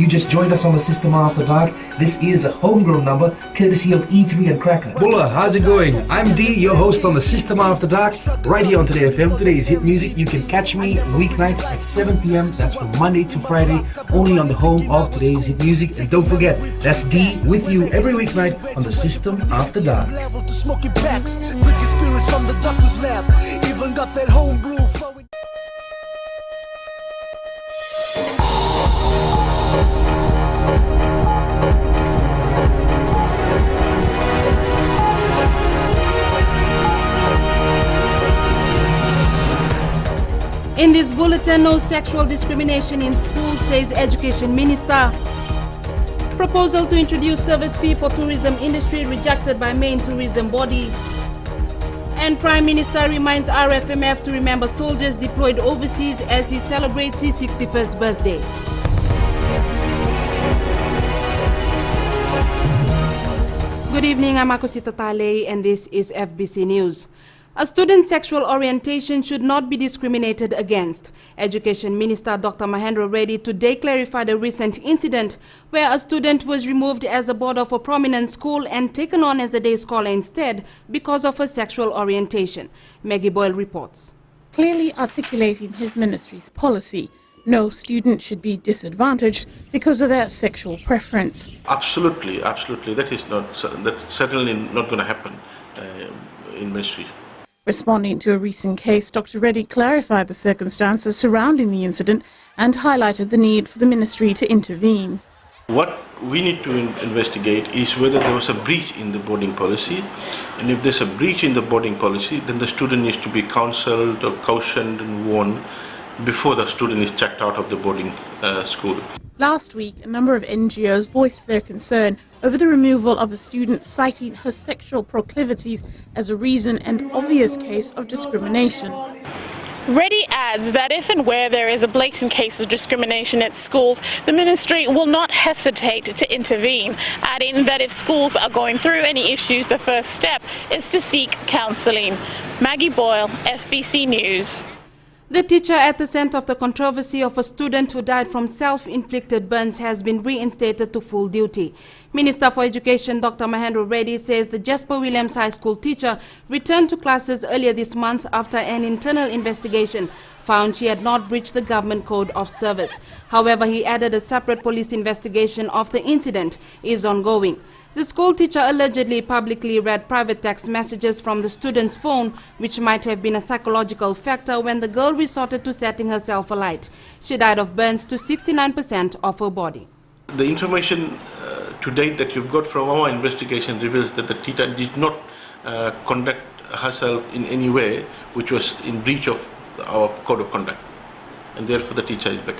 you just joined us on the System After Dark, this is a homegrown number courtesy of E3 and Cracker. Bulla, how's it going? I'm D, your host on the System After Dark, right here on Today FM. Today's hit music. You can catch me weeknights at 7 p.m. That's from Monday to Friday, only on the home of Today's hit music. And don't forget, that's D with you every weeknight on the System After Dark. Even got that homebrew flowing. In this bulletin, no sexual discrimination in schools, says Education Minister. Proposal to introduce service fee for tourism industry rejected by main tourism body. And Prime Minister reminds RFMF to remember soldiers deployed overseas as he celebrates his 61st birthday. Good evening, I'm Akosita Tale and this is FBC News. A student's sexual orientation should not be discriminated against. Education Minister Dr. Mahendra Reddy today clarified a recent incident where a student was removed as a board of a prominent school and taken on as a day scholar instead because of her sexual orientation. Maggie Boyle reports. Clearly articulating his ministry's policy, no student should be disadvantaged because of their sexual preference. Absolutely. That's certainly not going to happen in ministry. Responding to a recent case, Dr. Reddy clarified the circumstances surrounding the incident and highlighted the need for the ministry to intervene. What we need to investigate is whether there was a breach in the boarding policy, and if there's a breach in the boarding policy, then the student needs to be counselled or cautioned and warned before the student is checked out of the boarding school. Last week, a number of NGOs voiced their concern over the removal of a student citing her sexual proclivities as a reason and obvious case of discrimination. Reddy adds that if and where there is a blatant case of discrimination at schools, the ministry will not hesitate to intervene, adding that if schools are going through any issues, the first step is to seek counselling. Maggie Boyle, FBC News. The teacher at the center of the controversy of a student who died from self-inflicted burns has been reinstated to full duty. Minister for Education Dr. Mahendra Reddy says the Jasper Williams High School teacher returned to classes earlier this month after an internal investigation found she had not breached the government code of service. However, he added a separate police investigation of the incident is ongoing. The school teacher allegedly publicly read private text messages from the student's phone, which might have been a psychological factor when the girl resorted to setting herself alight. She died of burns to 69% of her body. The information to date that you've got from our investigation reveals that the teacher did not conduct herself in any way which was in breach of our code of conduct, and therefore the teacher is back.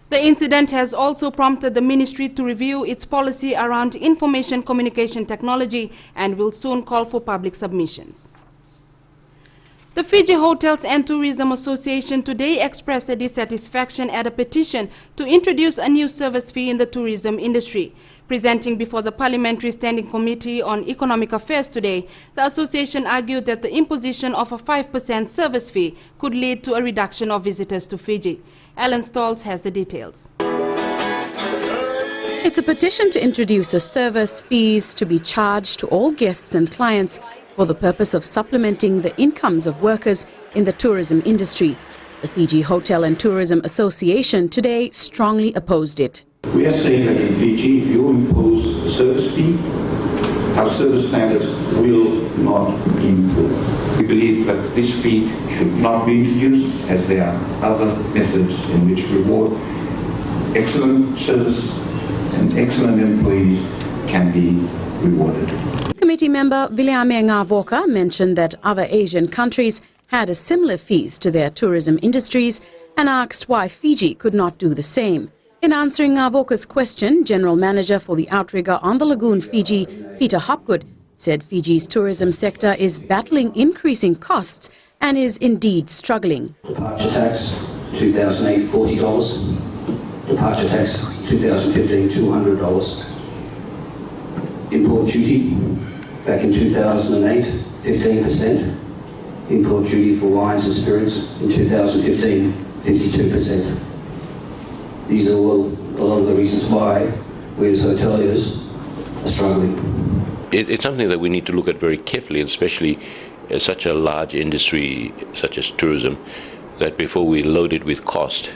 The incident has also prompted the ministry to review its policy around information communication technology and will soon call for public submissions. The Fiji Hotels and Tourism Association today expressed their dissatisfaction at a petition to introduce a new service fee in the tourism industry. Presenting before the Parliamentary Standing Committee on Economic Affairs today, the association argued that the imposition of a 5% service fee could lead to a reduction of visitors to Fiji. Alan Stoltz has the details. It's a petition to introduce a service fees to be charged to all guests and clients for the purpose of supplementing the incomes of workers in the tourism industry. The Fiji Hotel and Tourism Association today strongly opposed it. We are saying that in Fiji, if you impose a service fee, our service standards will not improve. We believe that this fee should not be introduced, as there are other methods in which reward excellent service and excellent employees can be rewarded. Committee member Viliame Ngavoka mentioned that other Asian countries had a similar fees to their tourism industries and asked why Fiji could not do the same. In answering Ngavoka's question, General Manager for the Outrigger on the Lagoon, Fiji, Peter Hopgood, said Fiji's tourism sector is battling increasing costs and is indeed struggling. Departure tax, 2008, $40. Departure tax, 2015, $200. Import duty, back in 2008, 15%. Import duty for wines and spirits in 2015, 52%. These are all reasons why we as hoteliers are struggling. It's something that we need to look at very carefully, especially such a large industry such as tourism, that before we load it with cost,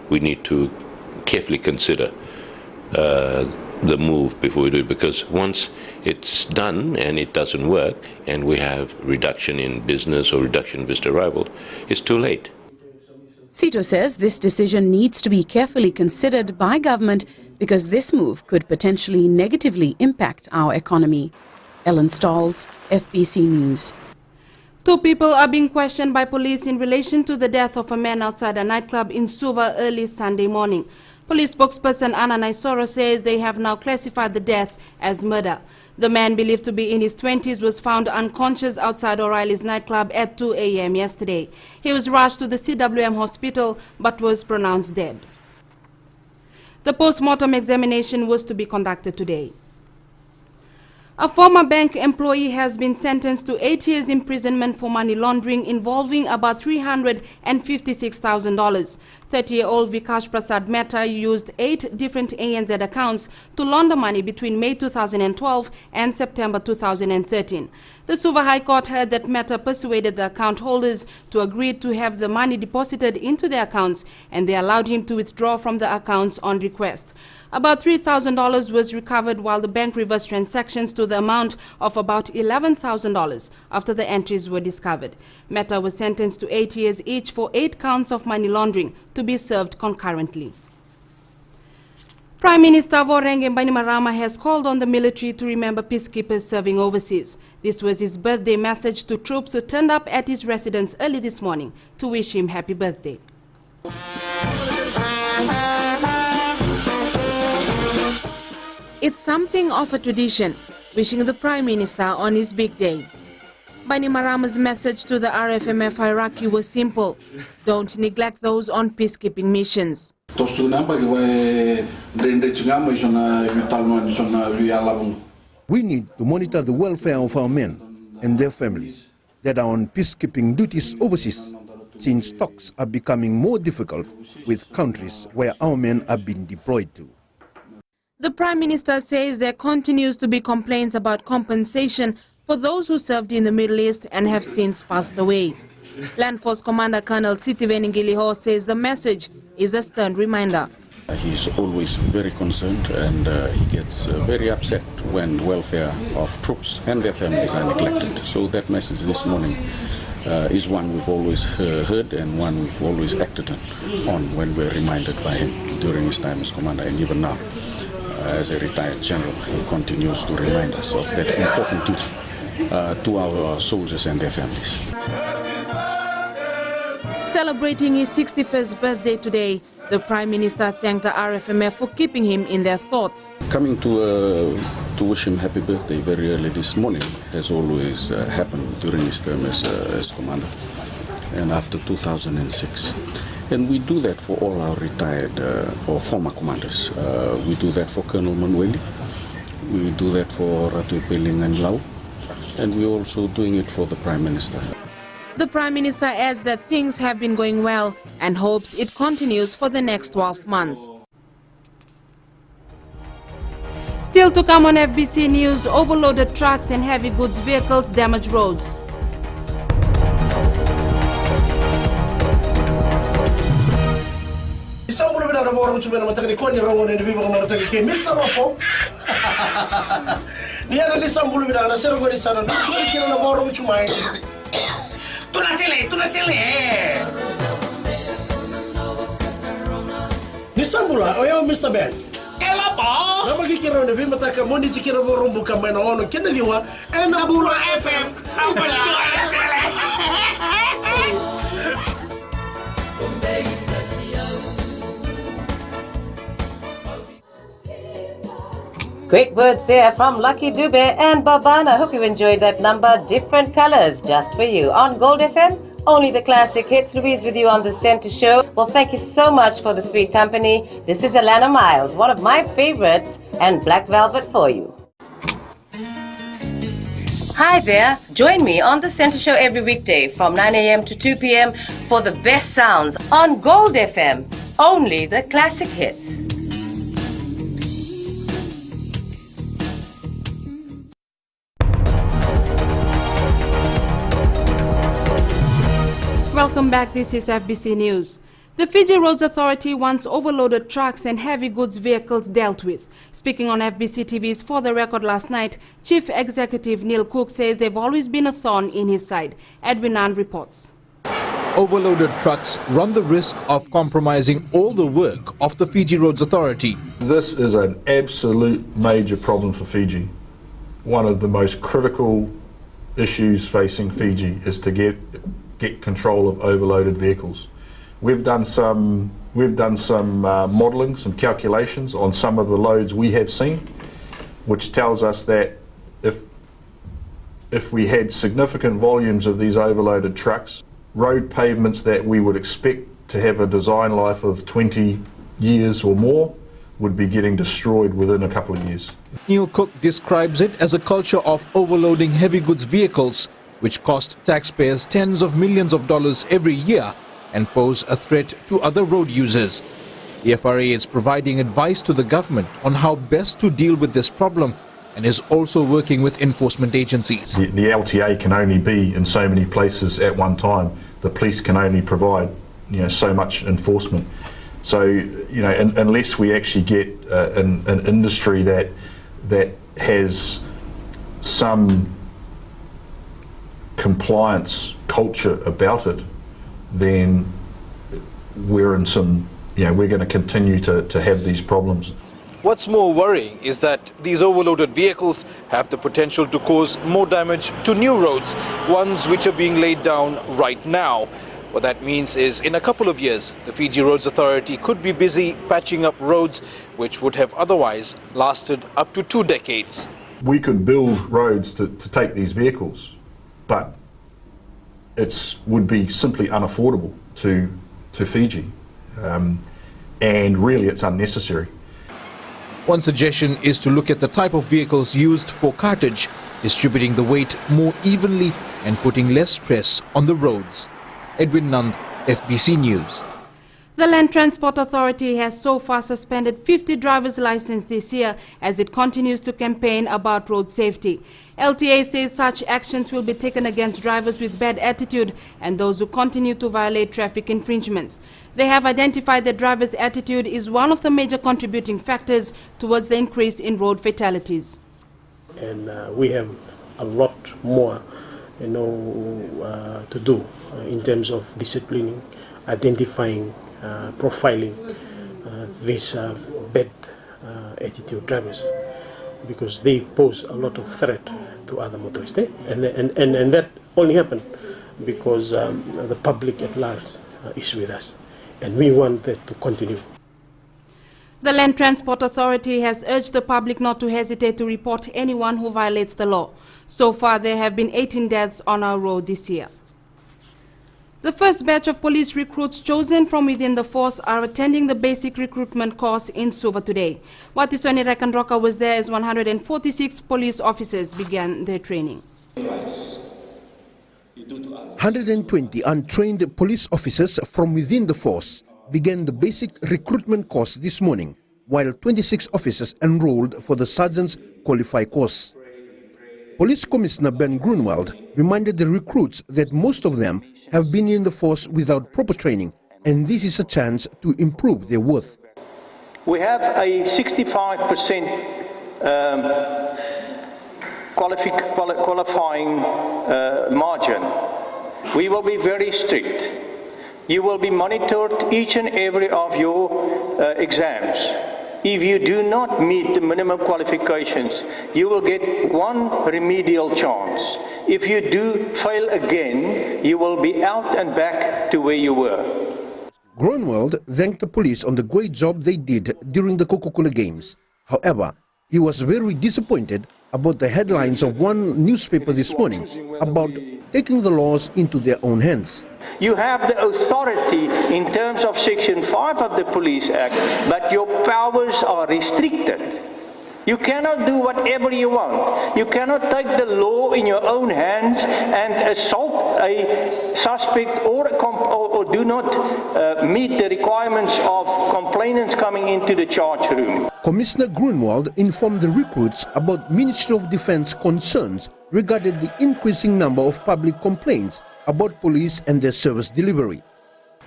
we need to carefully consider the move before we do it, because once it's done and it doesn't work and we have reduction in business or reduction in visitor arrival, it's too late. Sito says this decision needs to be carefully considered by government because this move could potentially negatively impact our economy. Ellen Stalls, FBC News. 2 people are being questioned by police in relation to the death of a man outside a nightclub in Suva early Sunday morning. Police spokesperson Anna Naisoro says they have now classified the death as murder. The man, believed to be in his 20s, was found unconscious outside O'Reilly's nightclub at 2 a.m. yesterday. He was rushed to the CWM hospital but was pronounced dead. The post-mortem examination was to be conducted today. A former bank employee has been sentenced to 8 years imprisonment for money laundering involving about $356,000. 30-year-old Vikash Prasad Mehta used 8 different ANZ accounts to launder money between May 2012 and September 2013. The Suva High Court heard that Mehta persuaded the account holders to agree to have the money deposited into their accounts, and they allowed him to withdraw from the accounts on request. About $3,000 was recovered, while the bank reversed transactions to the amount of about $11,000 after the entries were discovered. Mehta was sentenced to 8 years each for 8 counts of money laundering to be served concurrently. Prime Minister Vorenge Bainimarama has called on the military to remember peacekeepers serving overseas. This was his birthday message to troops who turned up at his residence early this morning to wish him happy birthday. It's something of a tradition, wishing the Prime Minister on his big day. Bainimarama's message to the RFMF hierarchy was simple: don't neglect those on peacekeeping missions. We need to monitor the welfare of our men and their families that are on peacekeeping duties overseas, since talks are becoming more difficult with countries where our men are being deployed to. The Prime Minister says there continues to be complaints about compensation for those who served in the Middle East and have since passed away. Land Force Commander Colonel Sitiven Ngiliho says the message is a stern reminder. He's always very concerned, and he gets very upset when welfare of troops and their families are neglected. So that message this morning is one we've always heard and one we've always acted on when we're reminded by him during his time as commander, and even now as a retired general. He continues to remind us of that important duty to our soldiers and their families. Celebrating his 61st birthday today, the Prime Minister thanked the RFMF for keeping him in their thoughts. Coming to wish him happy birthday very early this morning has always happened during his term as commander, and after 2006. And we do that for all our retired or former commanders. We do that for Colonel Manueli, we do that for Ratu Peling and Lau, and we're also doing it for the Prime Minister. The Prime Minister adds that things have been going well and hopes it continues for the next 12 months. Still to come on FBC News, overloaded trucks and heavy goods vehicles damage roads. Nisambula, oyo Mr. Ben. Kelapa. Nama kikira na vima taka moni chikira vorumbu kama na ono kena liwa Enabula FM. Great words there from Lucky Dube and Baban. I hope you enjoyed that number. Different colors just for you on Gold FM. Only the classic hits. Louise with you on the Center Show. Well, thank you so much for the sweet company. This is Alana Miles, one of my favorites, and Black Velvet for you. Hi there. Join me on the Center Show every weekday from 9 a.m. to 2 p.m. for the best sounds on Gold FM. Only the classic hits. Welcome back. This is FBC News. The Fiji Roads Authority wants overloaded trucks and heavy goods vehicles dealt with. Speaking on FBC TV's For the Record last night, Chief Executive Neil Cook says they've always been a thorn in his side. Edwin Nand reports. Overloaded trucks run the risk of compromising all the work of the Fiji Roads Authority. This is an absolute major problem for Fiji. One of the most critical issues facing Fiji is to get control of overloaded vehicles. We've done some modelling, some calculations on some of the loads we have seen, which tells us that if we had significant volumes of these overloaded trucks, road pavements that we would expect to have a design life of 20 years or more would be getting destroyed within a couple of years. Neil Cook describes it as a culture of overloading heavy goods vehicles, which cost taxpayers tens of millions of dollars every year and pose a threat to other road users. The FRA is providing advice to the government on how best to deal with this problem and is also working with enforcement agencies. The LTA can only be in so many places at one time. The police can only provide, so much enforcement. So, unless we actually get an industry that has some compliance culture about it, then we're in some, we're going to continue to have these problems. What's more worrying is that these overloaded vehicles have the potential to cause more damage to new roads, ones which are being laid down right now. What that means is in a couple of years, the Fiji Roads Authority could be busy patching up roads which would have otherwise lasted up to 2 decades. We could build roads to take these vehicles, but it would be simply unaffordable to Fiji, and really it's unnecessary. One suggestion is to look at the type of vehicles used for cartage, distributing the weight more evenly and putting less stress on the roads. Edwin Nand, FBC News. The Land Transport Authority has so far suspended 50 drivers' licenses this year as it continues to campaign about road safety. LTA says such actions will be taken against drivers with bad attitude and those who continue to violate traffic infringements. They have identified that drivers' attitude is one of the major contributing factors towards the increase in road fatalities. And we have a lot more, to do in terms of disciplining, identifying, profiling these bad attitude drivers, because they pose a lot of threat to other motorists. And that only happened because the public at large is with us, and we want that to continue. The Land Transport Authority has urged the public not to hesitate to report anyone who violates the law. So far, there have been 18 deaths on our road this year. The first batch of police recruits chosen from within the force are attending the basic recruitment course in Suva today. Watisoni Rekanroka was there as 146 police officers began their training. 120 untrained police officers from within the force began the basic recruitment course this morning, while 26 officers enrolled for the Sergeant's Qualify course. Police Commissioner Ben Grunwald reminded the recruits that most of them have been in the force without proper training, and this is a chance to improve their worth. We have a 65% qualifying margin. We will be very strict. You will be monitored each and every of your exams. If you do not meet the minimum qualifications, you will get one remedial chance. If you do fail again, you will be out and back to where you were. Grunwald thanked the police on the great job they did during the Coca-Cola Games. However, he was very disappointed about the headlines of one newspaper this morning about taking the laws into their own hands. You have the authority in terms of Section 5 of the Police Act, but your powers are restricted. You cannot do whatever you want. You cannot take the law in your own hands and assault a suspect or do not meet the requirements of complainants coming into the charge room. Commissioner Grunwald informed the recruits about Ministry of Defense concerns regarding the increasing number of public complaints about police and their service delivery.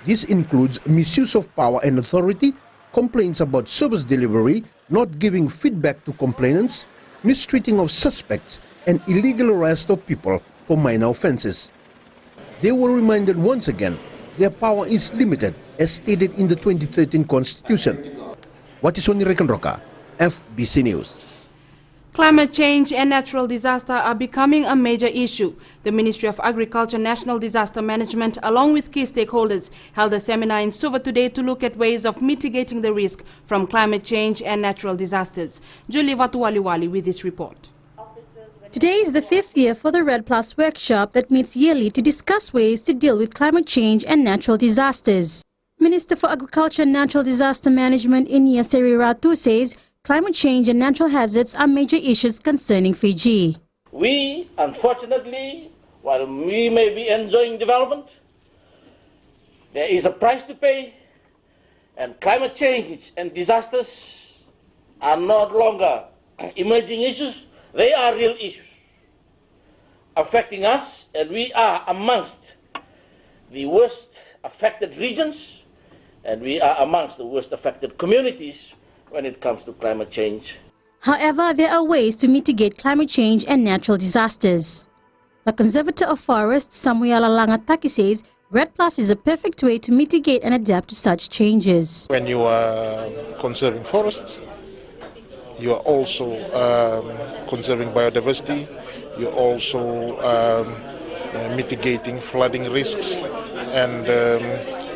This includes misuse of power and authority, complaints about service delivery, not giving feedback to complainants, mistreating of suspects, and illegal arrest of people for minor offences. They were reminded once again their power is limited as stated in the 2013 Constitution. Watisoni Rekanroka, FBC News. Climate change and natural disaster are becoming a major issue. The Ministry of Agriculture National Disaster Management, along with key stakeholders, held a seminar in Suva today to look at ways of mitigating the risk from climate change and natural disasters. Julie Vatuwaliwali with this report. Today is the 5th year for the Red Plus workshop that meets yearly to discuss ways to deal with climate change and natural disasters. Minister for Agriculture and Natural Disaster Management Inia Seriratu says climate change and natural hazards are major issues concerning Fiji. We, unfortunately, while we may be enjoying development, there is a price to pay, and climate change and disasters are no longer emerging issues. They are real issues affecting us, and we are amongst the worst affected regions, and we are amongst the worst affected communities when it comes to climate change. However, there are ways to mitigate climate change and natural disasters. The conservator of forests, Samuel Langataki, says Red Plus is a perfect way to mitigate and adapt to such changes. When you are conserving forests, you are also conserving biodiversity, you're also mitigating flooding risks, and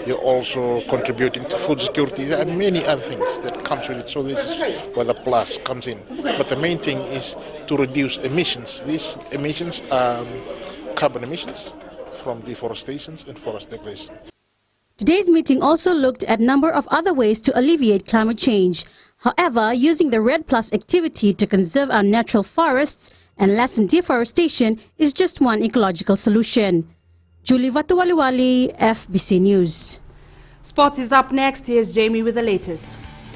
you're also contributing to food security. There are many other things that comes with it, so this is where the plus comes in. But the main thing is to reduce emissions. These emissions are carbon emissions from deforestation and forest degradation. Today's meeting also looked at a number of other ways to alleviate climate change. However, using the Red Plus activity to conserve our natural forests and lessen deforestation is just one ecological solution. Julie Vatuwaliwali, FBC News. Sports is up next. Here's Jamie with the latest.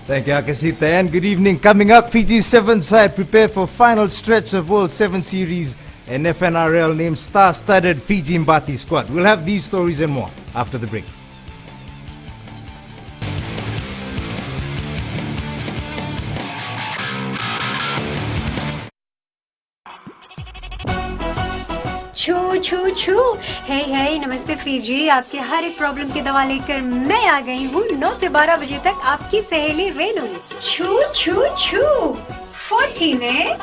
Thank you, Akasita, and good evening. Coming up, Fiji's 7th side prepare for final stretch of World 7 Series, and FNRL named star-studded Fiji Mbati squad. We'll have these stories and more after the break. छू छू छू हे हे नमस्ते Fiji, आपके हर एक problem की दवा लेकर मैं आ गई हूँ 9 से 12 बजे तक आपकी सहेली रेनू। छू छू छू 40 में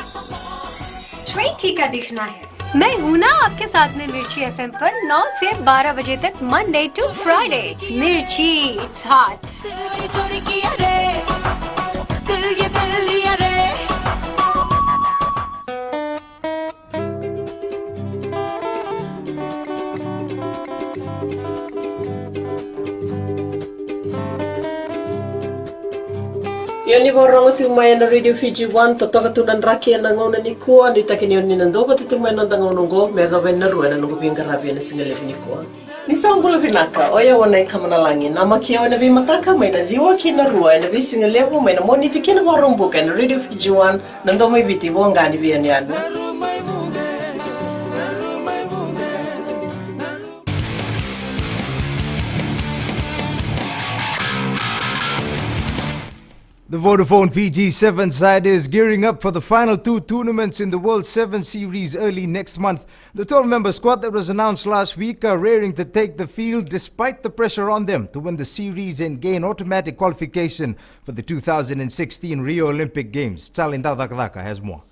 20 का दिखना है। मैं हूँ ना आपके साथ में मिर्ची एफएम पर 9 से 12 बजे तक मंडे टू फ्राइडे। मिर्ची it's hot. Yoni borong tu mai na Radio Fiji 1 totoka tunan raki na ngona ni ko ni takini ni nando tu mai na ngono go me ga ben na ruana no pinga rabi na singale ni ko ni sambulo vinaka oya wana kamana langi na makia na vi mataka mai na diwa ki na ruana vi singale bo mai na moni tikina borong buka na Radio Fiji 1 nando mai biti bonga ni vi ni anu. The Vodafone Fiji 7 side is gearing up for the final 2 tournaments in the World 7 Series early next month. The 12-member squad that was announced last week are raring to take the field despite the pressure on them to win the series and gain automatic qualification for the 2016 Rio Olympic Games. Chalinda Dakdaka has more.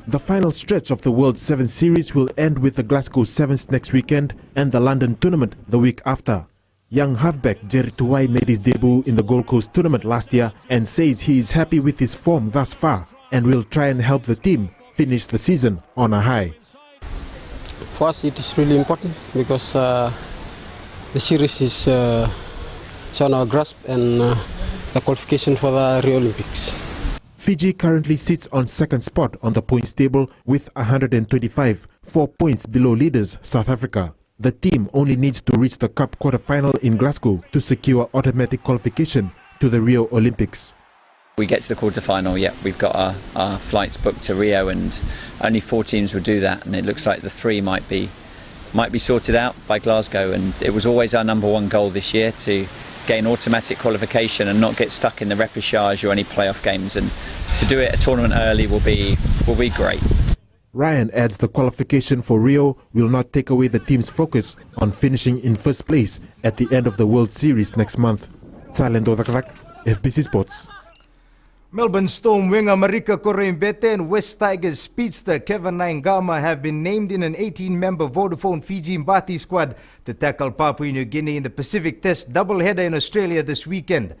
The final stretch of the World 7 Series will end with the Glasgow Sevens next weekend and the London tournament the week after. Young halfback Jerry Tuwai made his debut in the Gold Coast tournament last year and says he is happy with his form thus far and will try and help the team finish the season on a high. For us it is really important because the series is on our grasp and the qualification for the Rio Olympics. Fiji currently sits on second spot on the points table with 125, 4 points below leaders South Africa. The team only needs to reach the Cup quarter-final in Glasgow to secure automatic qualification to the Rio Olympics. We get to the quarter-final, we've got our flights booked to Rio and only 4 teams will do that, and it looks like the 3 might be might be sorted out by Glasgow, and it was always our number one goal this year to gain automatic qualification and not get stuck in the repechage or any playoff games, and to do it a tournament early will be great. Ryan adds the qualification for Rio will not take away the team's focus on finishing in first place at the end of the World Series next month. Talento Dakavak, FBC Sports. Melbourne Storm winger Marika Korembete and West Tigers speedster Kevin Naingama have been named in an 18-member Vodafone Fiji Mbati squad to tackle Papua New Guinea in the Pacific Test doubleheader in Australia this weekend.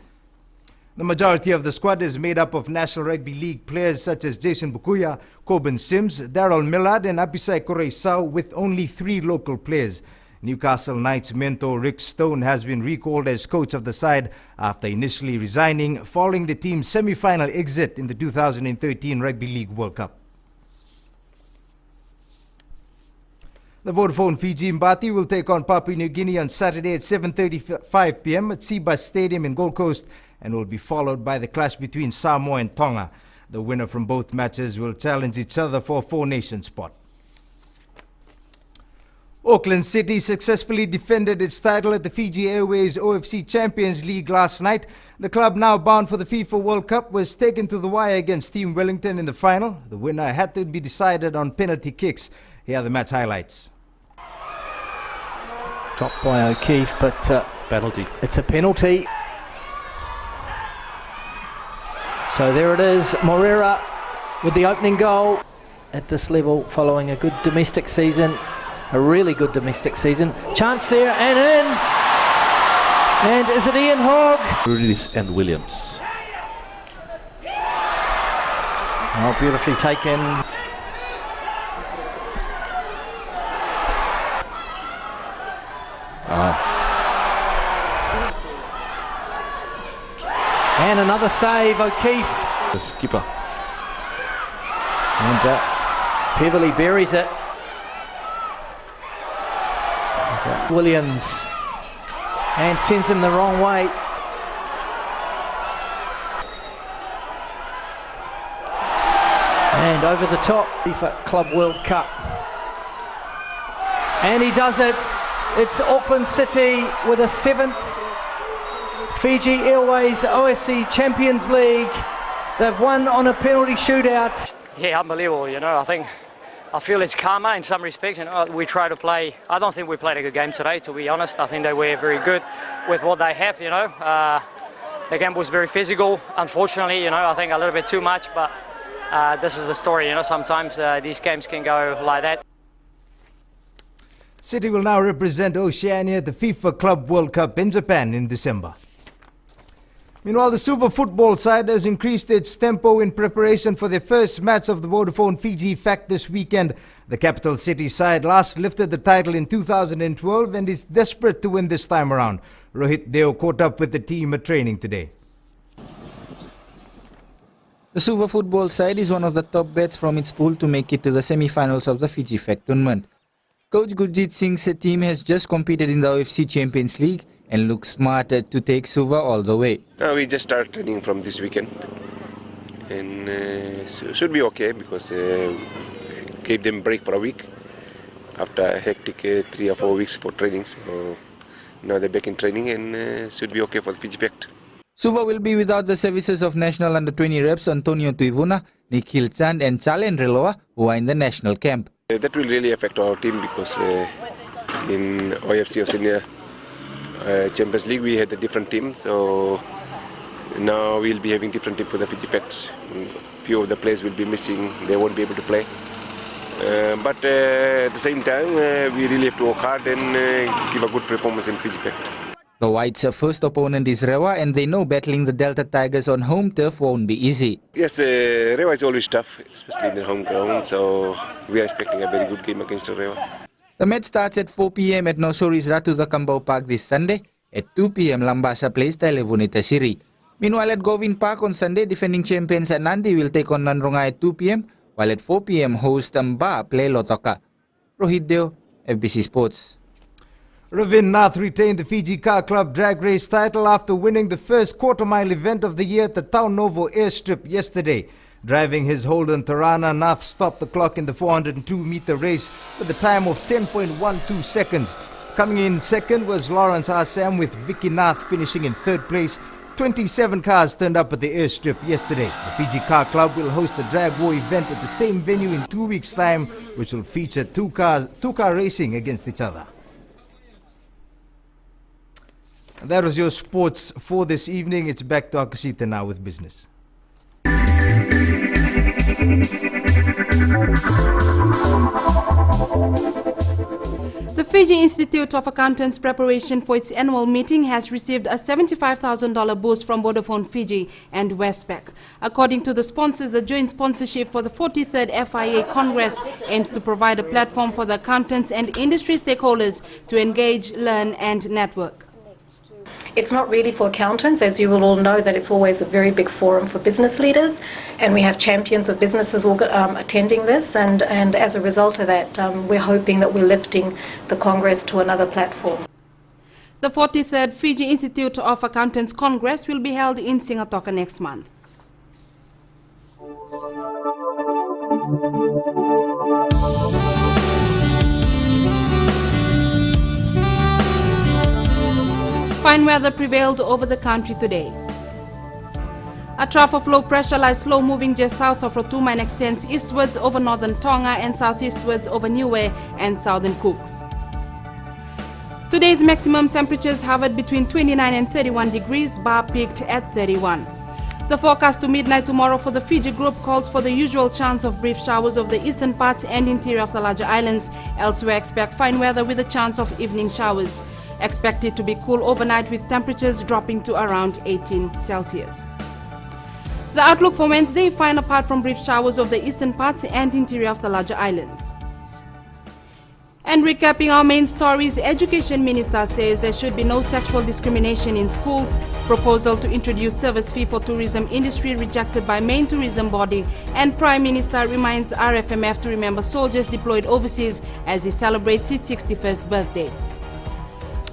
The majority of the squad is made up of National Rugby League players such as Jason Bukuya, Coben Sims, Daryl Millard and Apisai Koreisau, with only 3 local players. Newcastle Knights mentor Rick Stone has been recalled as coach of the side after initially resigning following the team's semi-final exit in the 2013 Rugby League World Cup. The Vodafone Fiji Mbati will take on Papua New Guinea on Saturday at 7:35 p.m. at Seabus Stadium in Gold Coast, and will be followed by the clash between Samoa and Tonga. The winner from both matches will challenge each other for a 4-nation spot. Auckland City successfully defended its title at the Fiji Airways OFC Champions League last night. The club, now bound for the FIFA World Cup, was taken to the wire against Team Wellington in the final. The winner had to be decided on penalty kicks. Here are the match highlights. Dropped by O'Keefe, but penalty. It's a penalty. So there it is, Moreira with the opening goal at this level following a good domestic season. A really good domestic season. Chance there and in. And is it Ian Hogg? Rudies and Williams. Oh, beautifully taken. And another save, O'Keefe. The skipper. And Beverley buries it. Williams, and sends him the wrong way. And over the top, FIFA Club World Cup. And he does it. It's Auckland City with a 7th Fiji Airways OFC Champions League. They've won on a penalty shootout. Yeah, unbelievable, you know. I feel it's karma in some respects, and we try to play. I don't think we played a good game today, to be honest. I think they were very good with what they have, you know. The game was very physical, unfortunately, you know. I think a little bit too much, but this is the story, you know. Sometimes these games can go like that. City will now represent Oceania at the FIFA Club World Cup in Japan in December. Meanwhile, the Super Football side has increased its tempo in preparation for their first match of the Vodafone Fiji Fact this weekend. The capital city side last lifted the title in 2012 and is desperate to win this time around. Rohit Deo caught up with the team at training today. The Super Football side is one of the top bets from its pool to make it to the semi-finals of the Fiji Fact tournament. Coach Gurjit Singh's team has just competed in the OFC Champions League and looks smart to take Suva all the way. We just started training from this weekend, and should be okay because gave them break for a week after a hectic 3 or 4 weeks for training. So now they're back in training and should be okay for the Fiji Fact. Suva will be without the services of national under-20 reps Antonio Tuivuna, Nikhil Chand and Chalen Reloa, who are in the national camp. That will really affect our team because in OFC Oceania Champions League we had a different team, so now we'll be having different team for the Fiji Facts. Few of the players will be missing, they won't be able to play. But at the same time, we really have to work hard and give a good performance in Fiji Fact. The Whites' first opponent is Rewa, and they know battling the Delta Tigers on home turf won't be easy. Yes, Rewa is always tough, especially in the home ground, so we are expecting a very good game against Rewa. The match starts at 4 p.m. at Nosori's Ratu Kambau Park this Sunday. At 2 p.m. Lambasa plays Televunita Siri. Meanwhile, at Govin Park on Sunday, defending champions at Nandi will take on Nanronga at 2 p.m. while at 4 p.m. host Mba play Lotoka. Rohit Deo, FBC Sports. Ravin Nath retained the Fiji Car Club drag race title after winning the first quarter-mile event of the year at the Tau Novo airstrip yesterday. Driving his Holden Tarana, Nath stopped the clock in the 402-meter race with a time of 10.12 seconds. Coming in second was Lawrence Assam, with Vicky Nath finishing in third place. 27 cars turned up at the airstrip yesterday. The Fiji Car Club will host the drag war event at the same venue in 2 weeks' time, which will feature two car racing against each other. And that was your sports for this evening. It's back to Akashita now with business. The Fiji Institute of Accountants' preparation for its annual meeting has received a $75,000 boost from Vodafone Fiji and Westpac. According to the sponsors, the joint sponsorship for the 43rd FIA Congress aims to provide a platform for the accountants and industry stakeholders to engage, learn and network. It's not really for accountants, as you will all know that it's always a very big forum for business leaders, and we have champions of businesses attending this, and as a result of that, we're hoping that we're lifting the Congress to another platform. The 43rd Fiji Institute of Accountants Congress will be held in Singatoka next month. Fine weather prevailed over the country today. A trough of low pressure lies slow moving just south of Rotuma and extends eastwards over northern Tonga and southeastwards over Niue and southern Cooks. Today's maximum temperatures hovered between 29 and 31 degrees, bar peaked at 31. The forecast to midnight tomorrow for the Fiji group calls for the usual chance of brief showers over the eastern parts and interior of the larger islands. Elsewhere, expect fine weather with a chance of evening showers. Expected to be cool overnight with temperatures dropping to around 18 Celsius. The outlook for Wednesday, fine apart from brief showers over the eastern parts and interior of the larger islands. And recapping our main stories, Education Minister says there should be no sexual discrimination in schools. Proposal to introduce service fee for tourism industry rejected by main tourism body. And Prime Minister reminds RFMF to remember soldiers deployed overseas as he celebrates his 61st birthday.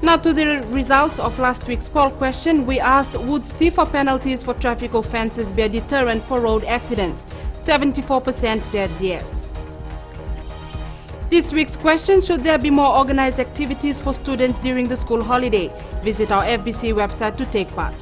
Now to the results of last week's poll question. We asked, would stiffer penalties for traffic offences be a deterrent for road accidents? 74% said yes. This week's question, should there be more organised activities for students during the school holiday? Visit our FBC website to take part.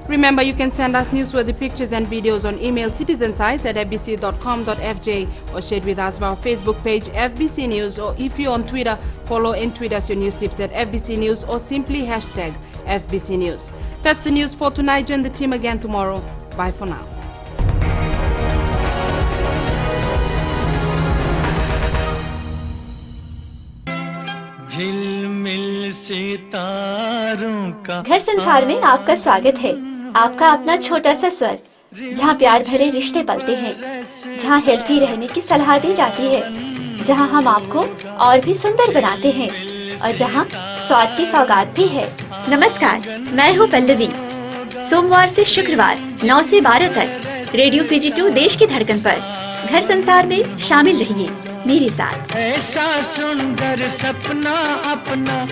Remember, you can send us newsworthy pictures and videos on email citizensize@fbc.com.fj or share with us via our Facebook page FBC News, or if you're on Twitter, follow and tweet us your news tips at FBC News or simply hashtag FBC News. That's the news for tonight. Join the team again tomorrow. Bye for now. घर संसार में आपका स्वागत है। आपका अपना छोटा सा स्वर, जहाँ प्यार भरे रिश्ते पलते हैं, जहाँ हेल्थी रहने की सलाह दी जाती है, जहाँ हम आपको और भी सुंदर बनाते हैं और जहाँ स्वाद की सौगात भी है। नमस्कार, मैं हूँ पल्लवी। सोमवार से शुक्रवार 9 से 12 तक रेडियो फिजी 2 देश की धड़कन पर घर संसार में शामिल रहिए मेरे साथ। ऐसा सुंदर सपना अपना